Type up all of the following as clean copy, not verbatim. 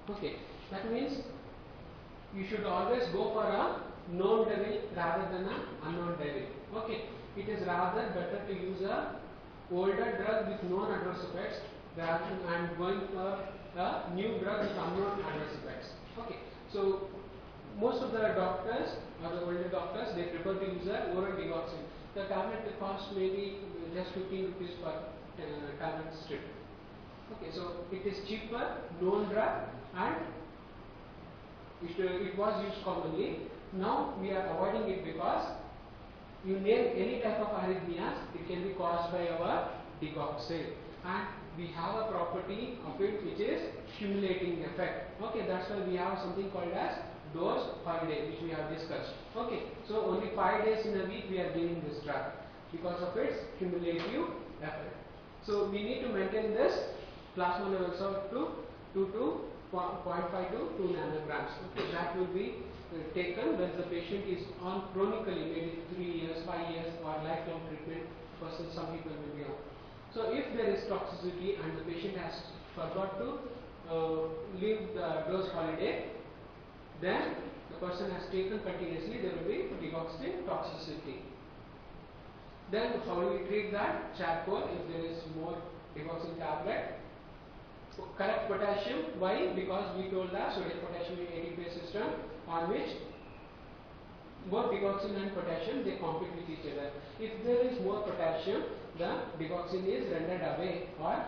Okay, that means you should always go for a known devil rather than an unknown devil. Okay, it is rather better to use a older drug with known adverse effects rather than going for a new drug with unknown adverse effects. Okay, so most of the doctors or the older doctors, they prefer to use a oral digoxin. The tablet costs maybe just 15 rupees per tablet strip. Okay, so it is cheaper, known drug, and it was used commonly. Now we are avoiding it because you name any type of arrhythmias, it can be caused by our digoxin, and we have a property of it which is stimulating effect. Okay, that's why we have something called as dose holiday, which we have discussed. Okay, so only 5 days in a week we are giving this drug because of its cumulative effect. So we need to maintain this plasma levels of 2 to 0.5 to 2 nanograms. Okay, that will be taken when the patient is on chronically, maybe 3 years, 5 years, or lifelong treatment. Person, some people will be on. So if there is toxicity and the patient has forgot to leave the dose holiday, then the person has taken continuously, there will be digoxin toxicity. Then how do we treat that? Charcoal, if there is more digoxin tablet. Correct potassium, why? Because we told that sodium potassium ATP system on which both digoxin and potassium, they compete with each other. If there is more potassium, the digoxin is rendered away, or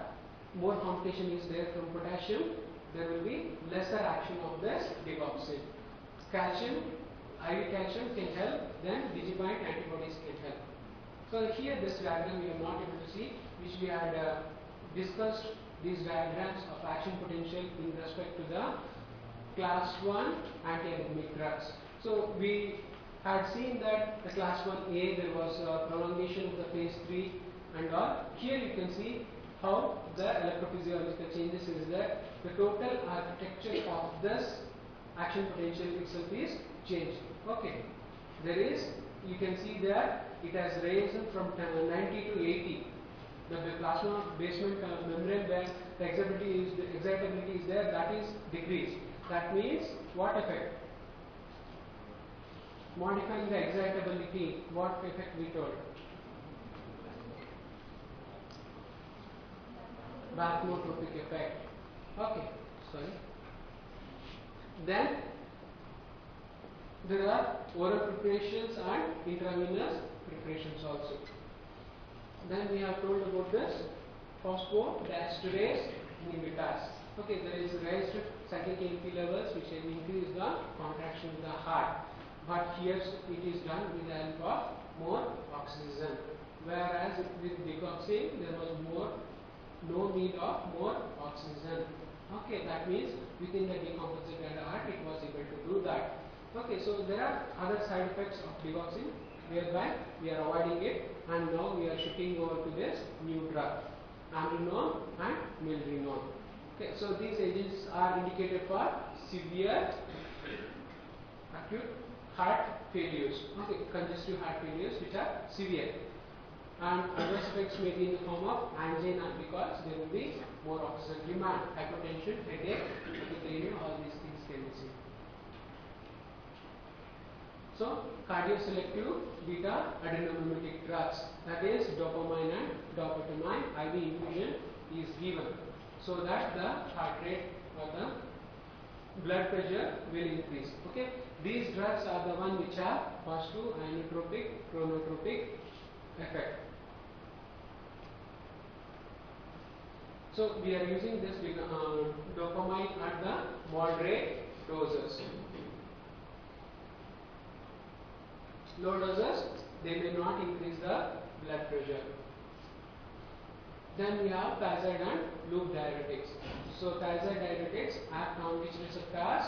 more competition is there from potassium, there will be lesser action of this digoxin. Calcium, IV calcium can help, then digibind antibodies can help. So here this diagram we are not able to see, which we had discussed these diagrams of action potential in respect to the class 1 antiarrhythmic drugs. So we had seen that the class 1A there was a prolongation of the phase 3 and all. Here you can see how the electrophysiological changes is that the total architecture of this action potential itself is changed. Okay, there is, you can see that it has risen from 90 to 80. The plasma basement membrane where the excitability is there, that is decreased. That means what effect? Modifying the excitability, what effect we told? Bathmotropic effect. Okay, sorry. Then there are oral preparations and intravenous preparations also. Then we have told about this phosphodiesterase inhibitors. Okay, there is raised cyclic AMP levels which can increase the contraction of the heart. But here it is done with the help of more oxygen. Whereas with digoxin there was no need of more oxygen. Okay, that means within the decompensated heart it was able to do that. Okay, so there are other side effects of digoxin whereby we are avoiding it, and now we are shifting over to this new drug, amrinone and milrinone. Okay, so these agents are indicated for severe acute heart failures, okay, congestive heart failures which are severe, and adverse effects may be in the form of angina because there will be more oxygen demand, hypertension, headache, tachycardia, all these things can be seen. So, cardioselective beta adrenergic drugs, that is dopamine and dopamine IV infusion is given so that the heart rate or the blood pressure will increase. Okay, these drugs are the one which are positive inotropic, chronotropic effect. So we are using this dopamine at the moderate doses. Low doses, they may not increase the blood pressure. Then we have thiazide and loop diuretics. So thiazide diuretics act on which receptors?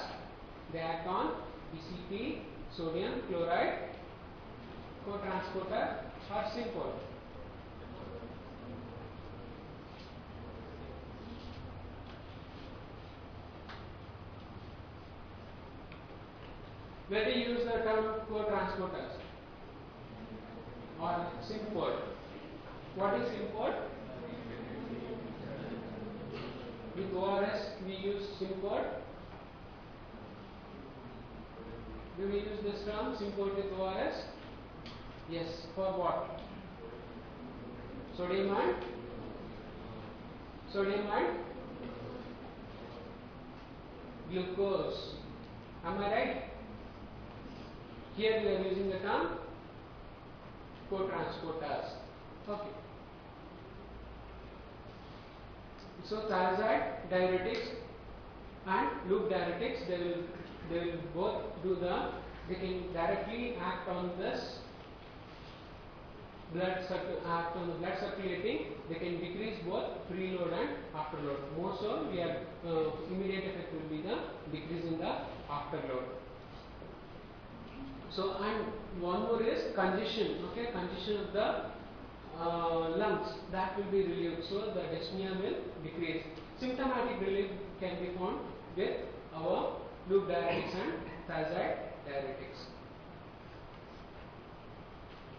They act on BCP, sodium chloride, cotransporter or synpol. Where do you use the term cotransporters or synpol? What is synpol? With ORS we use synpol. Do we use this term symphotic ORS? Yes. For what? Sodium and glucose. Am I right? Here we are using the term co-transporters. Okay. So thiazide diuretics and loop diuretics, they will both do they can directly act on this blood circulating. They can decrease both preload and afterload. More so, we are immediate effect will be the decrease in the afterload. So, and one more is congestion. Okay, congestion of the lungs, that will be relieved. So the dyspnea will decrease. Symptomatic relief can be found with our loop diuretics and thiazide diuretics.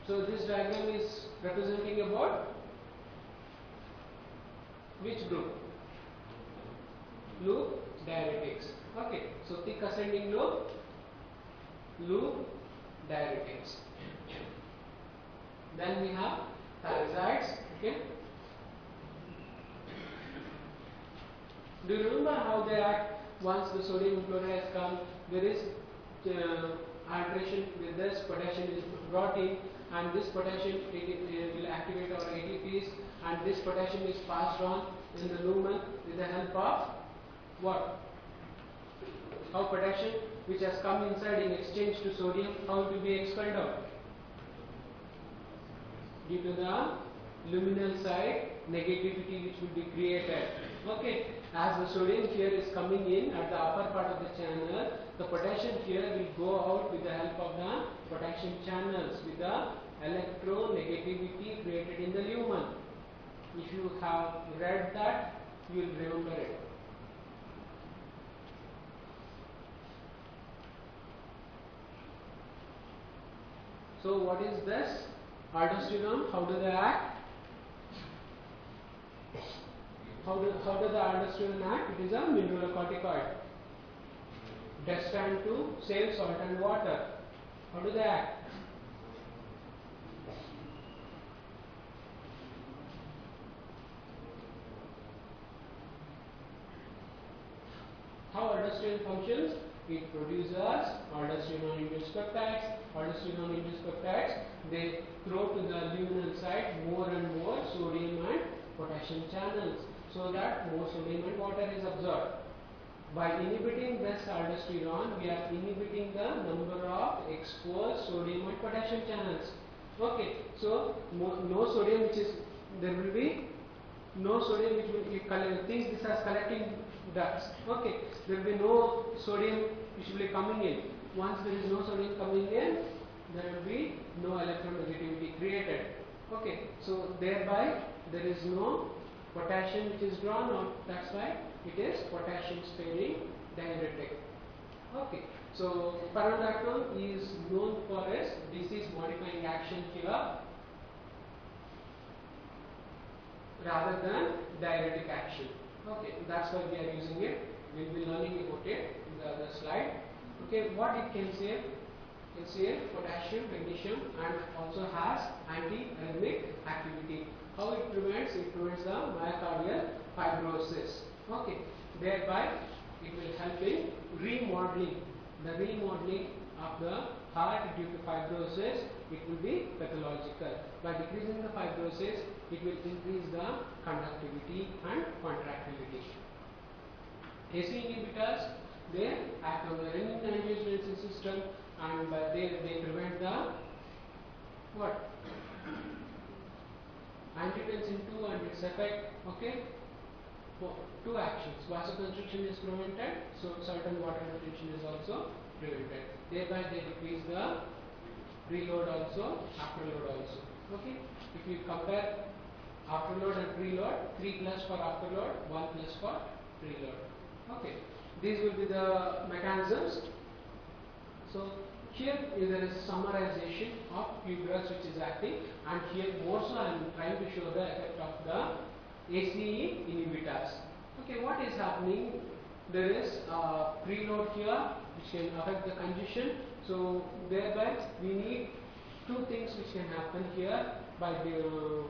So this diagram is representing about which group? Loop diuretics. Okay, so thick ascending loop diuretics. Then we have thiazides. Okay. Do you remember how they act once the sodium chloride has come? There is alteration with this potassium is brought in, and this potassium will activate our ATPs, and this potassium is passed on in the lumen with the help of what? How potassium which has come inside in exchange to sodium, how it will be expelled out? Due to the luminal side negativity which will be created. Okay, as the sodium here is coming in at the upper part of the channel, the potassium here will go out with the help of the potassium channels with the electronegativity created in the lumen. If you have read that, you will remember it. So what is this? Aldosterone, how do they act? How does the aldosterone act? It is a mineralocorticoid destined to save salt and water. How do they act? How aldosterone functions? It produces aldosterone-induced peptides. Aldosterone-induced peptides, they throw to the luminal side more and more sodium and potassium channels, so that more sodium and water is absorbed. By inhibiting this aldosterone, we are inhibiting the number of exposed sodium and potassium channels. Okay, so no sodium which is, there will be no sodium which will be think this as collecting ducts. Okay, there will be no sodium which will be coming in. Once there is no sodium coming in, there will be no electronegativity created. Okay, so thereby there is no potassium which is drawn out. That's why it is potassium sparing diuretic. Okay, so spironolactone is known for its disease modifying action here rather than diuretic action. Okay, that's why we are using it. We will be learning about it in the other slide. Okay, what it can save? It can save potassium, magnesium, and also has anti-arrhythmic activity. How it prevents? It prevents the myocardial fibrosis. Okay, thereby it will help in remodeling. The remodeling of the heart due to fibrosis, it will be pathological. By decreasing the fibrosis, it will increase the conductivity and contractility. AC inhibitors, they act on the renin-angiotensin system, and they prevent the what? Angiotensin 2 and its effect. Okay, two actions. Vasoconstriction is prevented, so certain water retention is also prevented. Thereby they decrease the preload also, afterload also. Okay, if you compare afterload and preload, 3 plus for afterload, 1 plus for preload. Okay, these will be the mechanisms. So here there is a summarization of few drugs which is acting, and here more so I am trying to show the effect of the ACE inhibitors. Okay, what is happening? There is preload here which can affect the congestion. So thereby we need two things which can happen here by for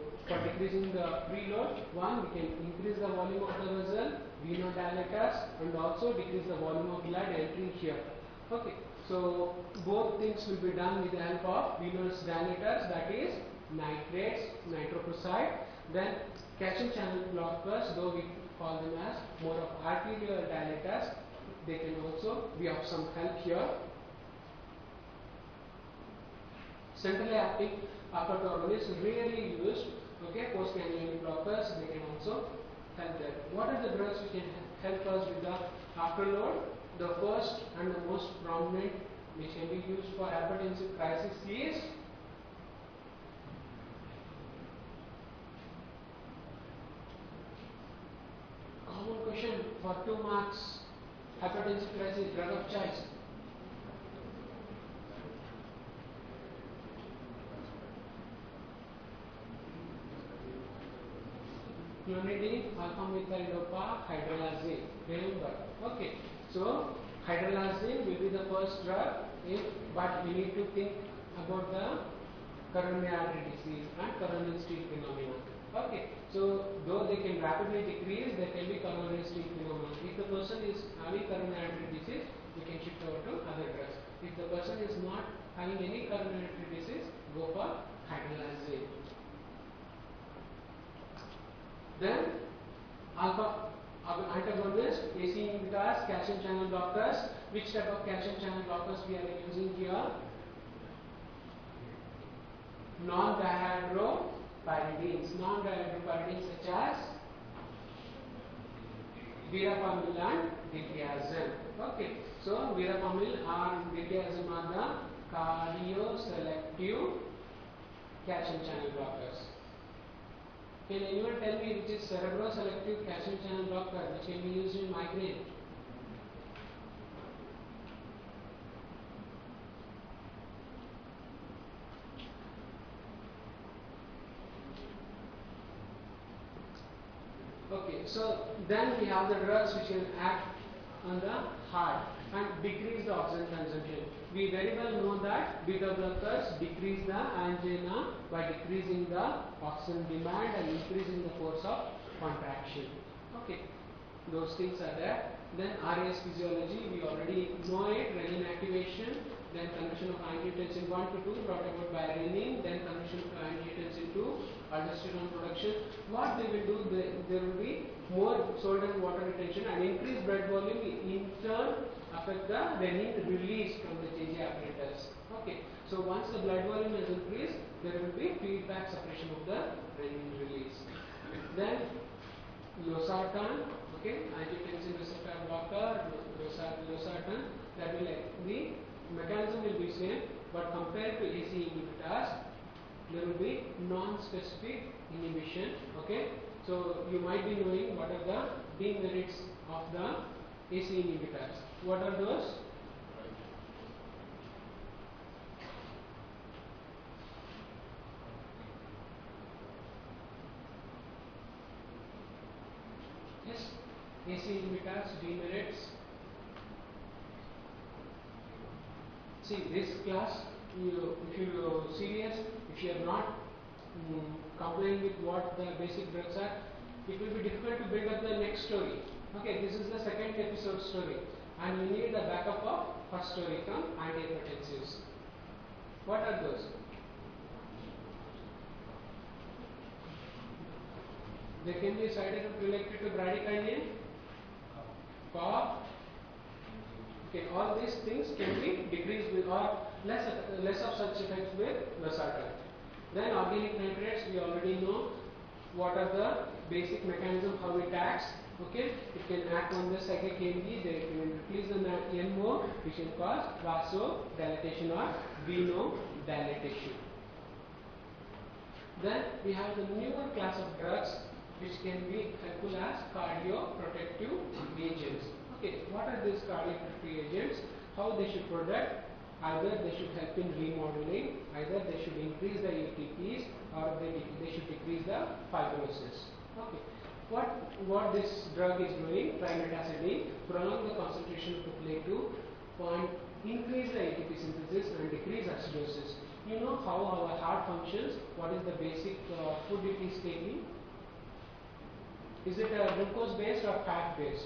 decreasing the preload. One, we can increase the volume of the vessel, venodilators, and also decrease the volume of blood entering here. Okay, so both things will be done with the help of venous dilators, that is nitrates, nitroprusside. Then calcium channel blockers, though we call them as more of arterial dilators, they can also be of some help here. Centrally acting alpha is rarely used. Okay, postganglionic blockers, they can also help there. What are the drugs which can help us with the afterload? The first and the most prominent which can be used for hypertensive crisis is common question for 2 marks. Hypertensive crisis, drug of choice. Clonidine, alpha methyl dopa, hydralazine. Remember, okay. So hydralazine will be the first drug, but we need to think about the coronary artery disease and coronary streak phenomena. Okay. So though they can rapidly decrease, there can be coronary streak phenomena. If the person is having coronary artery disease, we can shift over to other drugs. If the person is not having any coronary artery disease, go for hydralazine. Then alpha antagonist, AC inhibitors, calcium channel blockers. Which type of calcium channel blockers we are using here? Non-dihydropyridines. Non-dihydropyridines such as verapamil and diltiazem. Okay, so verapamil and diltiazem are the cardioselective calcium channel blockers. Can anyone tell me which is cerebroselective calcium channel blocker which can be used in migraine? Okay, so then we have the drugs which can act on the heart and decrease the oxygen consumption. We very well know that beta blockers decrease the angina by decreasing the oxygen demand and increasing the force of contraction. Okay, those things are there. Then RAS physiology, we already know it. Renin activation, then conversion of angiotensin 1 to 2 brought about by renin, then conversion of angiotensin 2, aldosterone production. What they will do, there will be more salt and water retention and increased blood volume, in turn affect the renin release from the JJ apparatus. Okay, so once the blood volume is increased, there will be feedback suppression of the renin release. Then losartan, okay, angiotensin receptor blocker, losartan, that will the mechanism will be same, but compared to AC inhibitors, there will be non-specific inhibition. Okay, so you might be knowing what are the demerits of the AC inhibitors. What are those? Yes, AC inhibitors, demerits. See, this class, if you are serious, if you are not complying with what the basic drugs are, it will be difficult to build up the next story. Okay, this is the second episode story, and you need the backup of first story from antihypertensives. What are those? There can be a side effect related to bradykinin, cough. Okay, all these things can be decreased with or less of such effects with losartan. Then organic nitrates, we already know what are the basic mechanism how it acts. Okay, it can act on the cyclic AMP, they can release the NMO, which can cause vasodilatation or venodilatation. Then we have the newer class of drugs which can be helpful as cardioprotective agents. Okay, what are these cardioprotective agents? How they should protect? Either they should help in remodeling, either they should increase the ATPs, or they should decrease the fibrosis. Okay, what this drug is doing, trimetazidine, prolong the concentration to play to increase the ATP synthesis and decrease acidosis. You know how our heart functions, what is the basic food it is taking? Is it glucose based or fat based?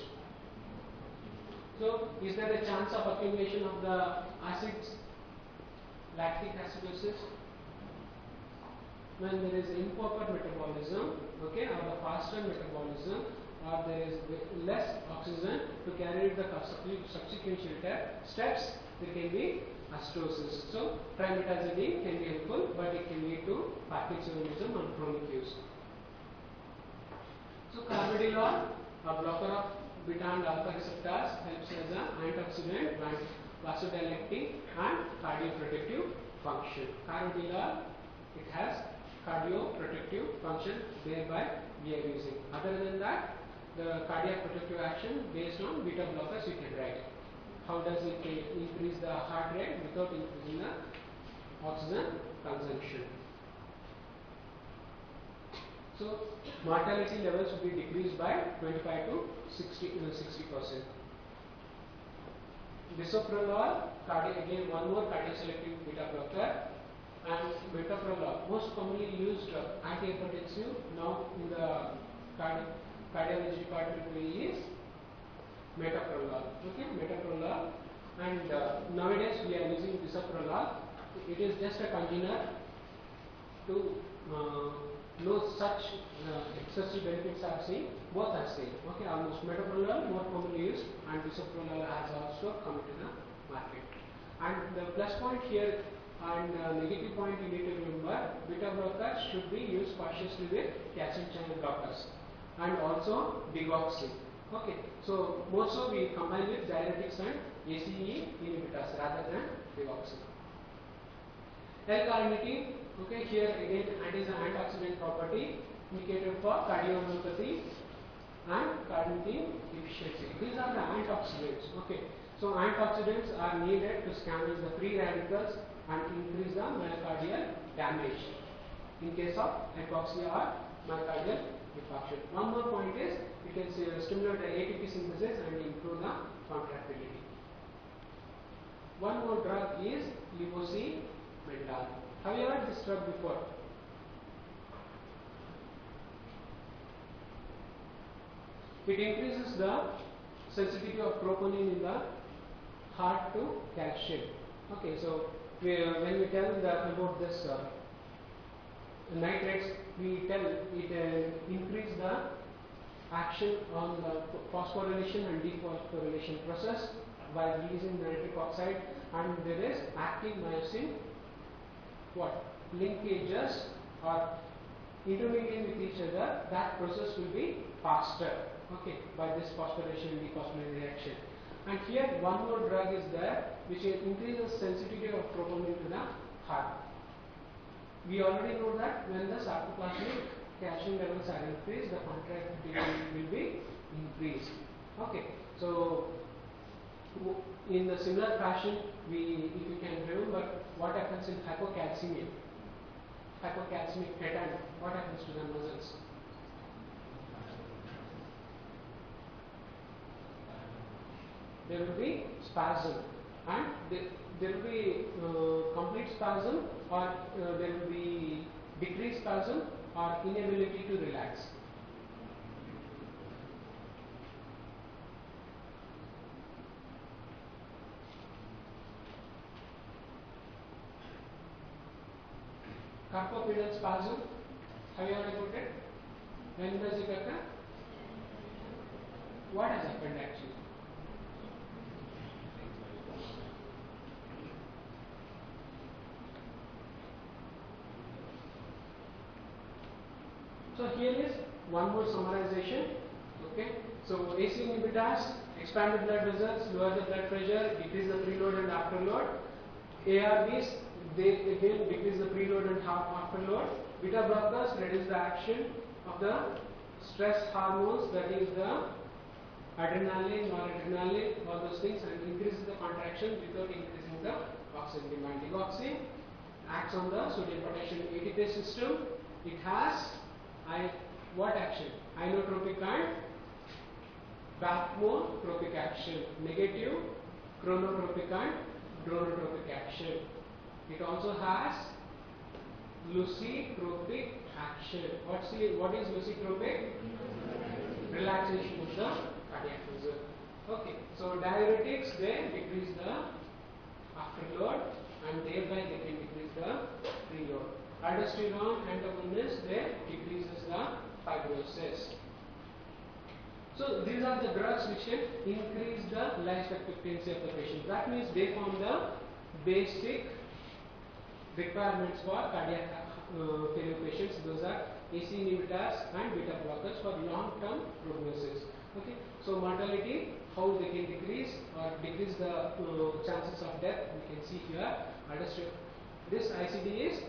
So is there a chance of accumulation of the acids, lactic acidosis? When there is improper metabolism, okay, or the faster metabolism, or there is less oxygen to carry the subsequent steps, there can be acidosis. So trimetazidine can be helpful, but it can lead to Parkinsonism and chronic use. So carvedilol, a blocker of beta and alpha receptors, helps as an antioxidant, vasodilating and cardioprotective function. Carvedilol, it has cardioprotective function, thereby we are using. Other than that, the cardiac protective action based on beta blockers you can write. How does it increase the heart rate without increasing the oxygen consumption? So mortality levels will be decreased by 25 to 60%. Bisoprolol, again one more cardioselective beta blocker, and metoprolol, most commonly used antihypertensive now in the cardiology department is metoprolol. Okay, metoprolol, and nowadays we are using bisoprolol. It is just a container to no such excessive benefits are seen, both are seen. Okay, almost metoprolol more commonly used, and bisoprolol has also come to the market. And the plus point here and negative point you need to remember, beta blockers should be used cautiously with calcium channel blockers and also digoxin. Okay, so more so we combine with diuretics and ACE inhibitors rather than digoxin. L-carnitine, okay, here again it is an antioxidant property indicated for cardiomyopathy and carnitine deficiency. These are the antioxidants. Okay, so antioxidants are needed to scavenge the free radicals and increase the myocardial damage in case of hypoxia or myocardial infarction. One more point is it can stimulate the ATP synthesis and improve the contractility. One more drug is levosimendan. Have you heard this drug before? It increases the sensitivity of troponin in the heart to calcium. Okay, so when we tell about this nitrates, we tell it increase the action on the phosphorylation and dephosphorylation process by releasing nitric oxide, and there is active myosin linkages or intermingling with each other. That process will be faster, okay, by this phosphorylation and dephosphorylation reaction. And here one more drug is there which increases sensitivity of troponin to the heart. We already know that when the sarcoplasmic calcium levels are increased, the contractility will be increased. Okay, so in the similar fashion, if you can remember what happens in hypocalcemia, hypocalcemic pattern, what happens to the muscles? There will be spasm, and there will be complete spasm, or there will be decreased spasm or inability to relax. Carpopedal spasm, have you heard about it? When does it occur? What has happened actually? So here is one more summarization. Okay, so ACE inhibitors expand the blood vessels, lower the blood pressure, decrease the preload and afterload. ARBs, they again decrease the preload and afterload. Beta blockers reduce the action of the stress hormones, that is the adrenaline, noradrenaline, all those things, and increases the contraction without increasing the oxygen demand. Digoxin acts on the sodium potassium ATP system. It has what action? Inotropic and backbone tropic action. Negative chronotropic and chronotropic action. It also has lucitropic action. What is lucitropic? Relaxation of the cardiac muscle. Okay, so diuretics, they decrease the afterload and thereby they can decrease the preload. Aldosterone antagonists, they decreases the fibrosis. So these are the drugs which can increase the life expectancy of the patient. That means they form the basic requirements for cardiac failure patients. Those are AC inhibitors and beta blockers for long-term prognosis. Okay, so mortality, how they can decrease or decrease the chances of death, we can see here. This ICD is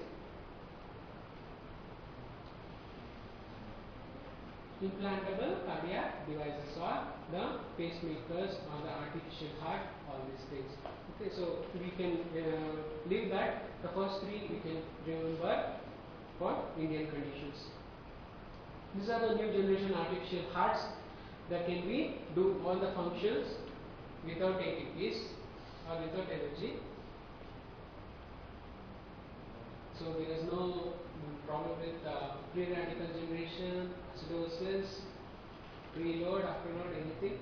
implantable cardiac devices, or the pacemakers or the artificial heart, all these things. Okay, so we can leave that. The first three we can remember for Indian conditions. These are the new generation artificial hearts that can be do all the functions without ATPs or without energy. So there is no problem with free radical generation, acidosis, preload, afterload, anything.